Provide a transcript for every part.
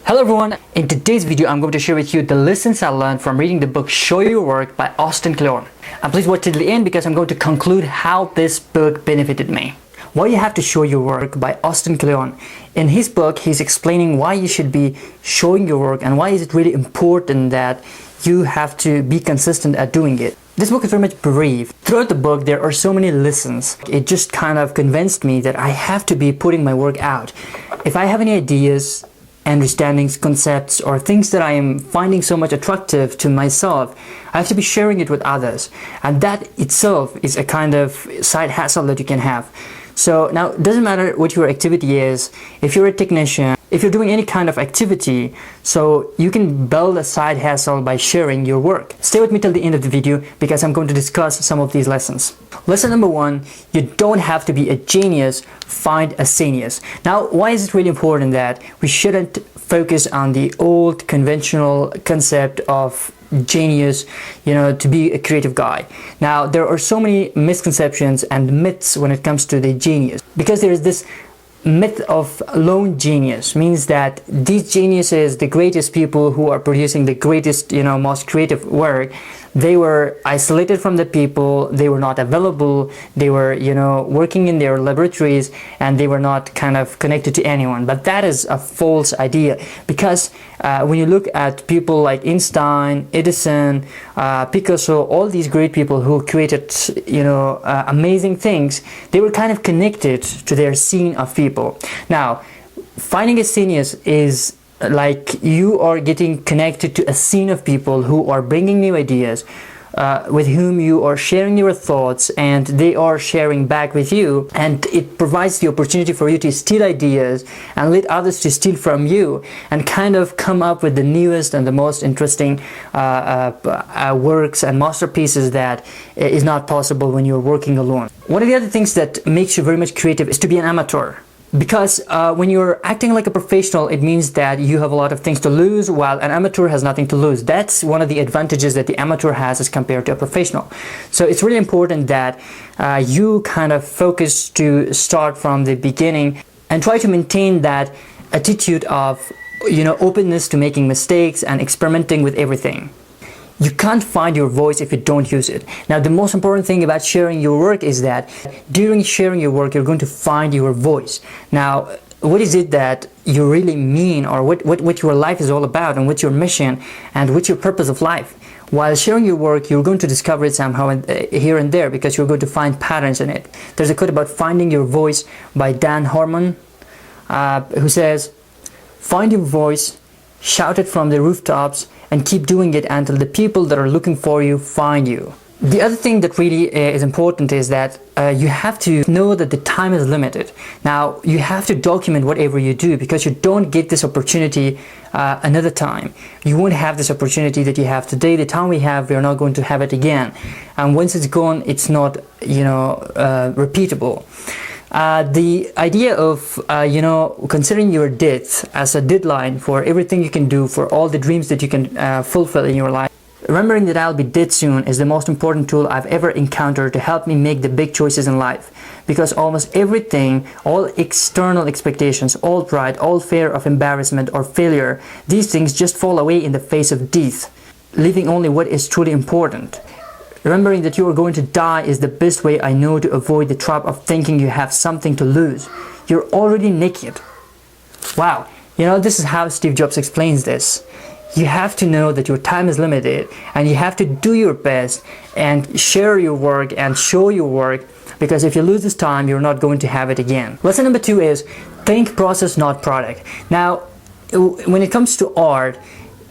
Hello everyone, in today's video I'm going to share with you the lessons I learned from reading the book Show Your Work by Autin Kleon. And please watch till the end because I'm going to conclude how this book benefited me. Why you have to show your work by Autin Kleon. In his book, he's explaining why you should be showing your work and why is it really important that you have to be consistent at doing it. This book is very much brief. Throughout the book, there are so many lessons. It just kind of convinced me that I have to be putting my work out. If I have any ideas, understandings, concepts, or things that I am finding so much attractive to myself, I have to be sharing it with others. And that itself is a kind of side hustle that you can have. So now it doesn't matter what your activity is, if you're a technician, if you're doing any kind of activity, so you can build a side hustle by sharing your work. Stay with me till the end of the video because I'm going to discuss some of these lessons. Lesson number one, you don't have to be a genius, find a genius. Now, why is it really important that we shouldn't focus on the old conventional concept of genius, to be a creative guy? Now, there are so many misconceptions and myths when it comes to the genius, because there is this myth of lone genius, means that these geniuses, the greatest people who are producing the greatest, most creative work, they were isolated from the people, they were not available, they were, working in their laboratories, and they were not kind of connected to anyone. But that is a false idea, because when you look at people like Einstein, Edison, Picasso, all these great people who created, amazing things, they were kind of connected to their scene of people. Now, finding a genius is like you are getting connected to a scene of people who are bringing new ideas, with whom you are sharing your thoughts, and they are sharing back with you, and it provides the opportunity for you to steal ideas and let others to steal from you and kind of come up with the newest and the most interesting works and masterpieces that is not possible when you're working alone. One of the other things that makes you very much creative is to be an amateur. Because when you're acting like a professional, it means that you have a lot of things to lose, while an amateur has nothing to lose. That's one of the advantages that the amateur has as compared to a professional. So it's really important that you kind of focus to start from the beginning and try to maintain that attitude of, openness to making mistakes and experimenting with everything. You can't find your voice if you don't use it. Now, the most important thing about sharing your work is that during sharing your work, you're going to find your voice. Now, what is it that you really mean, or what your life is all about, and what's your mission, and what's your purpose of life? While sharing your work, you're going to discover it somehow here and there, because you're going to find patterns in it. There's a quote about finding your voice by Dan Harmon, who says, "Find your voice, shout it from the rooftops, and keep doing it until the people that are looking for you find you." The other thing that really is important is that you have to know that the time is limited. Now, you have to document whatever you do, because you don't get this opportunity another time. You won't have this opportunity that you have today. The time we have, we're not going to have it again. And once it's gone, it's not, repeatable. The idea of, considering your death as a deadline for everything you can do, for all the dreams that you can fulfill in your life. Remembering that I'll be dead soon is the most important tool I've ever encountered to help me make the big choices in life. Because almost everything, all external expectations, all pride, all fear of embarrassment or failure, these things just fall away in the face of death, leaving only what is truly important. Remembering that you are going to die is the best way I know to avoid the trap of thinking you have something to lose. You're already naked. Wow, this is how Steve Jobs explains this. You have to know that your time is limited, and you have to do your best and share your work and show your work, because if you lose this time, you're not going to have it again. Lesson number two is think process, not product. Now, when it comes to art,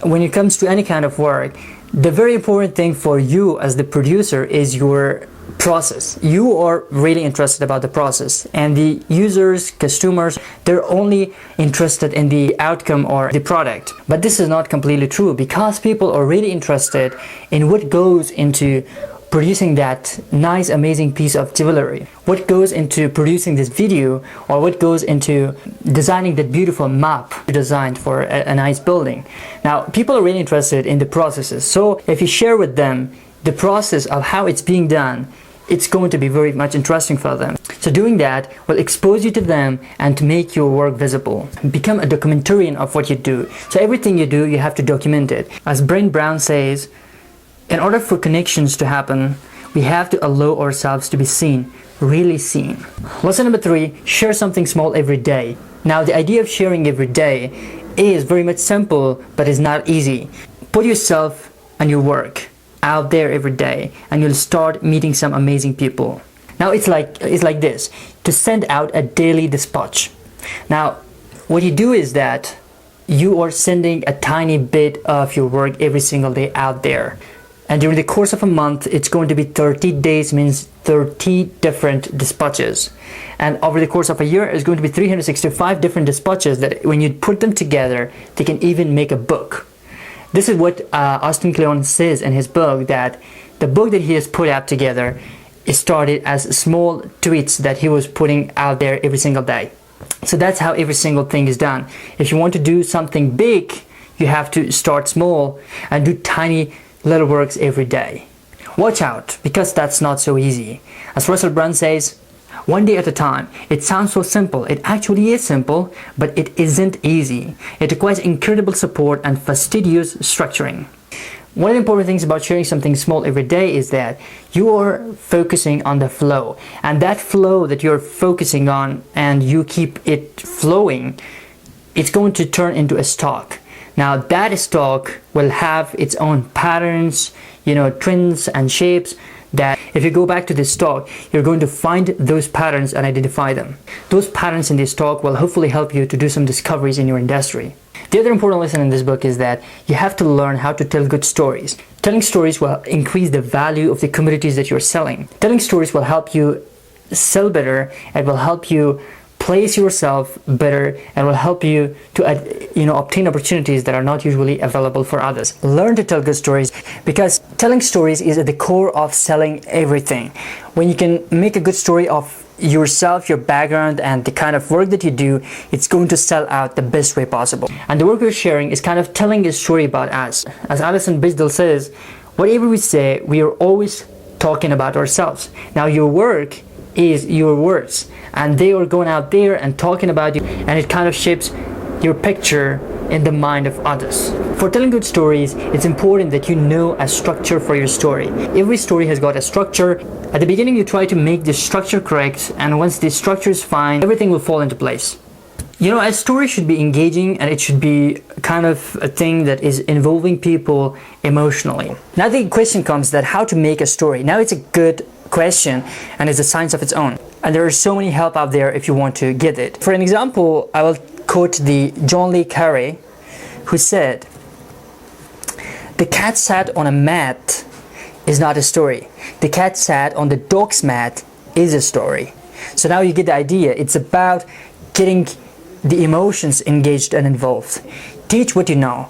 when it comes to any kind of work, the very important thing for you as the producer is your process. You are really interested about the process, and the users, customers, they're only interested in the outcome or the product. But this is not completely true, because people are really interested in what goes into producing that nice, amazing piece of jewelry, what goes into producing this video, or what goes into designing that beautiful map designed for a nice building. Now, people are really interested in the processes. So if you share with them the process of how it's being done, it's going to be very much interesting for them. So doing that will expose you to them and to make your work visible. Become a documentarian of what you do. So everything you do, you have to document it. As Brent Brown says, in order for connections to happen, we have to allow ourselves to be seen, really seen. Lesson number 3, share something small every day. Now, the idea of sharing every day is very much simple, but it's not easy. Put yourself and your work out there every day, and you'll start meeting some amazing people. Now, it's like this, to send out a daily dispatch. Now, what you do is that you are sending a tiny bit of your work every single day out there. And during the course of a month, it's going to be 30 days, means 30 different dispatches. And over the course of a year, it's going to be 365 different dispatches that when you put them together, they can even make a book. This is what Autin Kleon says in his book, that the book that he has put out together, it started as small tweets that he was putting out there every single day. So that's how every single thing is done. If you want to do something big, you have to start small and do tiny little works every day. Watch out, because that's not so easy. As Russell Brand says, one day at a time. It sounds so simple. It actually is simple, but it isn't easy. It requires incredible support and fastidious structuring. One of the important things about sharing something small every day is that you are focusing on the flow. And that flow that you're focusing on and you keep it flowing, it's going to turn into a stock. Now that stock will have its own patterns, trends and shapes that if you go back to this stock, you're going to find those patterns and identify them. Those patterns in this stock will hopefully help you to do some discoveries in your industry. The other important lesson in this book is that you have to learn how to tell good stories. Telling stories will increase the value of the commodities that you're selling. Telling stories will help you sell better. It will help you place yourself better and will help you to obtain opportunities that are not usually available for others. Learn to tell good stories, because telling stories is at the core of selling everything. When you can make a good story of yourself, your background, and the kind of work that you do, it's going to sell out the best way possible. And the work we're sharing is kind of telling a story about us. As Alison Bechdel says, whatever we say, we are always talking about ourselves. Now your work is your words, and they are going out there and talking about you, and it kind of shapes your picture in the mind of others. For telling good stories, it's important that you know a structure for your story. Every story has got a structure. At the beginning, you try to make the structure correct, and once the structure is fine, everything will fall into place. A story should be engaging, and it should be kind of a thing that is involving people emotionally. Now the question comes that how to make a story. Now it's a good question, and it's a science of its own. And there are so many help out there if you want to get it. For an example, I will quote the John Le Carre, who said, "The cat sat on a mat is not a story. The cat sat on the dog's mat is a story." So now you get the idea. It's about getting the emotions engaged and involved. Teach what you know.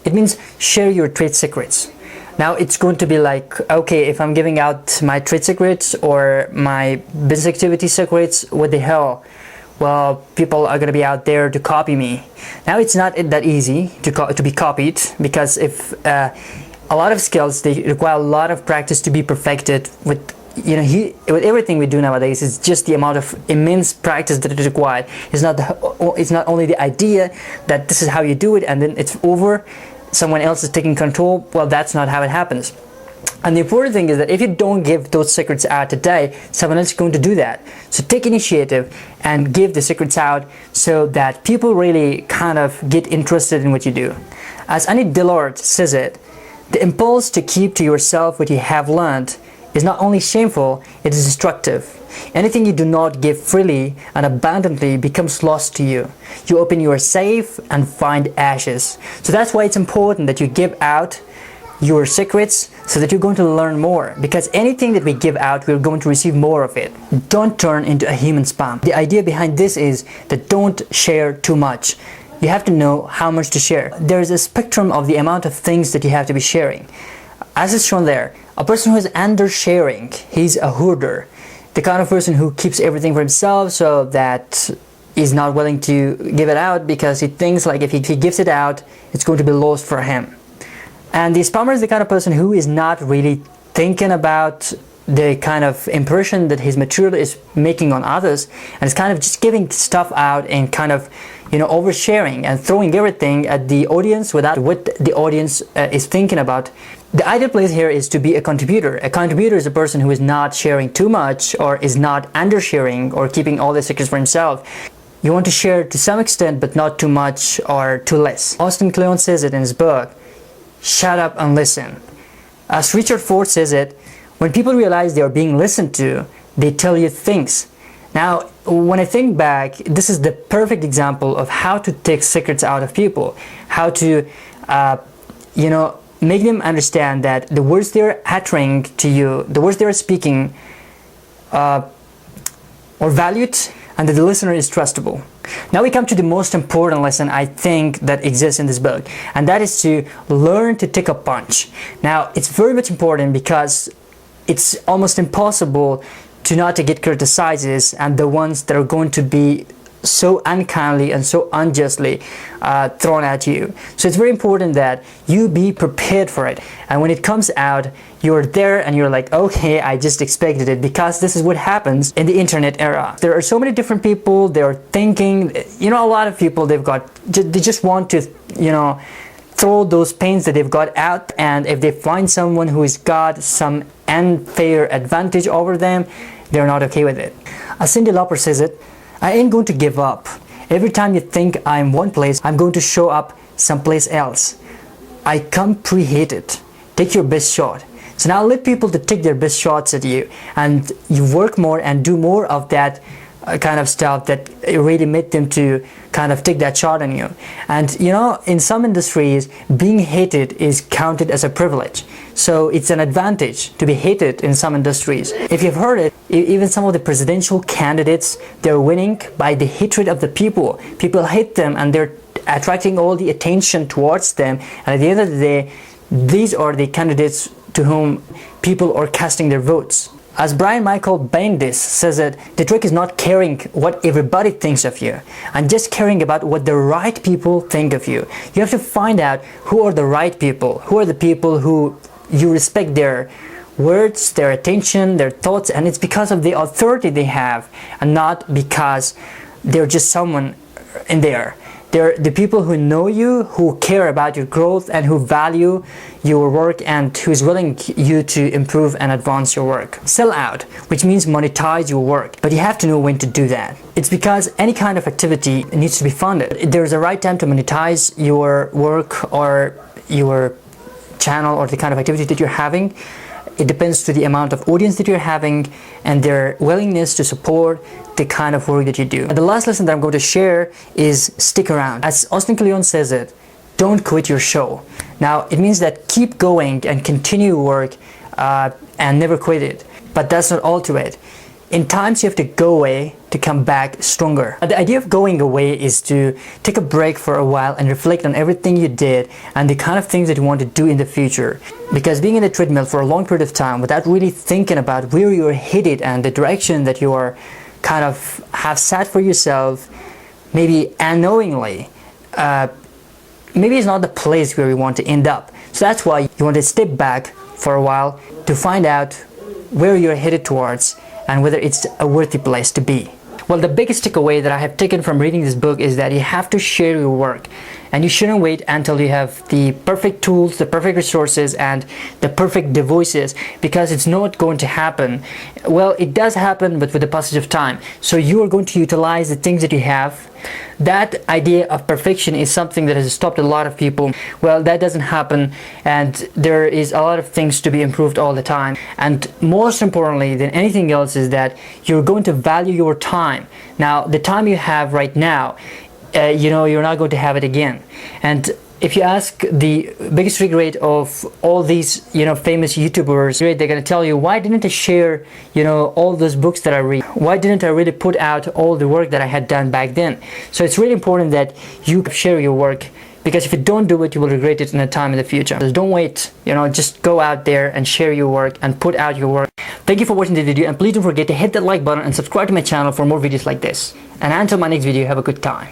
It means share your trade secrets. Now it's going to be like, okay, if I'm giving out my trade secrets or my business activity secrets, what the hell? Well, people are going to be out there to copy me. Now it's not that easy to be copied, because if a lot of skills, they require a lot of practice to be perfected. With everything we do nowadays, it's just the amount of immense practice that is required. It's not only the idea that this is how you do it and then it's over, someone else is taking control. Well, that's not how it happens. And the important thing is that if you don't give those secrets out today, someone else is going to do that. So take initiative and give the secrets out so that people really kind of get interested in what you do. As Annie Dillard says it, the impulse to keep to yourself what you have learned is not only shameful, it is destructive. Anything you do not give freely and abundantly becomes lost to you. You open your safe and find ashes. So that's why it's important that you give out your secrets so that you're going to learn more, because anything that we give out, we're going to receive more of it. Don't turn into a human spam. The idea behind this is that don't share too much. You have to know how much to share. There's a spectrum of the amount of things that you have to be sharing. As is shown there, a person who is under-sharing, he's a hoarder. The kind of person who keeps everything for himself, so that he's not willing to give it out because he thinks like if he gives it out, it's going to be lost for him. And the spammer is the kind of person who is not really thinking about the kind of impression that his material is making on others, and it's kind of just giving stuff out and kind of, you know, oversharing and throwing everything at the audience without what the audience is thinking about. The ideal place here is to be a contributor. A contributor is a person who is not sharing too much, or is not undersharing, or keeping all the secrets for himself. You want to share to some extent, but not too much or too less. Autin Kleon says it in his book, "Shut up and listen." As Richard Ford says it, when people realize they are being listened to, they tell you things. Now, when I think back, this is the perfect example of how to take secrets out of people, how to, you know, make them understand that the words they're uttering to you, the words they're speaking, are valued, and that the listener is trustable. Now we come to the most important lesson I think that exists in this book, and that is to learn to take a punch. Now, it's very much important because it's almost impossible to not to get criticizes, and the ones that are going to be so unkindly and so unjustly thrown at you. So it's very important that you be prepared for it, and when it comes out, you're there and you're like, okay, I just expected it, because this is what happens in the internet era. There are so many different people. They're thinking, you know, a lot of people, they just want to, you know, throw those pains that they've got out, and if they find someone who has got some unfair advantage over them, they're not okay with it. As Cyndi Lauper says it, "I ain't going to give up. Every time you think I'm one place, I'm going to show up someplace else. I come preheated. Take your best shot." So now let people to take their best shots at you, and you work more and do more of that kind of stuff that really made them to kind of take that shot on you. And you know, in some industries, being hated is counted as a privilege. So it's an advantage to be hated in some industries. If you've heard it, even some of the presidential candidates, they're winning by the hatred of the people. People hate them, and they're attracting all the attention towards them. And at the end of the day, these are the candidates to whom people are casting their votes. As Brian Michael Bendis says it, the trick is not caring what everybody thinks of you, and just caring about what the right people think of you. You have to find out who are the right people, who are the people who you respect their words, their attention, their thoughts, and it's because of the authority they have, and not because they're just someone in there. They're the people who know you, who care about your growth, and who value your work, and who is willing you to improve and advance your work. Sell out, which means monetize your work, but you have to know when to do that. It's because any kind of activity needs to be funded. There's a right time to monetize your work or your channel or the kind of activity that you're having. It depends to the amount of audience that you're having and their willingness to support the kind of work that you do. And the last lesson that I'm going to share is stick around. As Autin Kleon says it, don't quit your show. Now, it means that keep going and continue work and never quit it. But that's not all to it. In times you have to go away to come back stronger. The idea of going away is to take a break for a while and reflect on everything you did and the kind of things that you want to do in the future. Because being in the treadmill for a long period of time without really thinking about where you're headed and the direction that you are kind of have set for yourself, maybe unknowingly, maybe it's not the place where you want to end up. So that's why you want to step back for a while to find out where you're headed towards and whether it's a worthy place to be. Well, the biggest takeaway that I have taken from reading this book is that you have to share your work, and you shouldn't wait until you have the perfect tools, the perfect resources, and the perfect devices, because it's not going to happen. Well, it does happen, but with the passage of time. So you are going to utilize the things that you have. That idea of perfection is something that has stopped a lot of people. Well, that doesn't happen, and there is a lot of things to be improved all the time. And most importantly than anything else is that you're going to value your time. Now, the time you have right now, you know, you're not going to have it again. And if you ask the biggest regret of all these, you know, famous YouTubers, they're going to tell you, why didn't I share, you know, all those books that I read? Why didn't I really put out all the work that I had done back then? So it's really important that you share your work, because if you don't do it, you will regret it in a time in the future. So don't wait, you know, just go out there and share your work and put out your work. Thank you for watching the video, and please don't forget to hit that like button and subscribe to my channel for more videos like this. And until my next video, have a good time.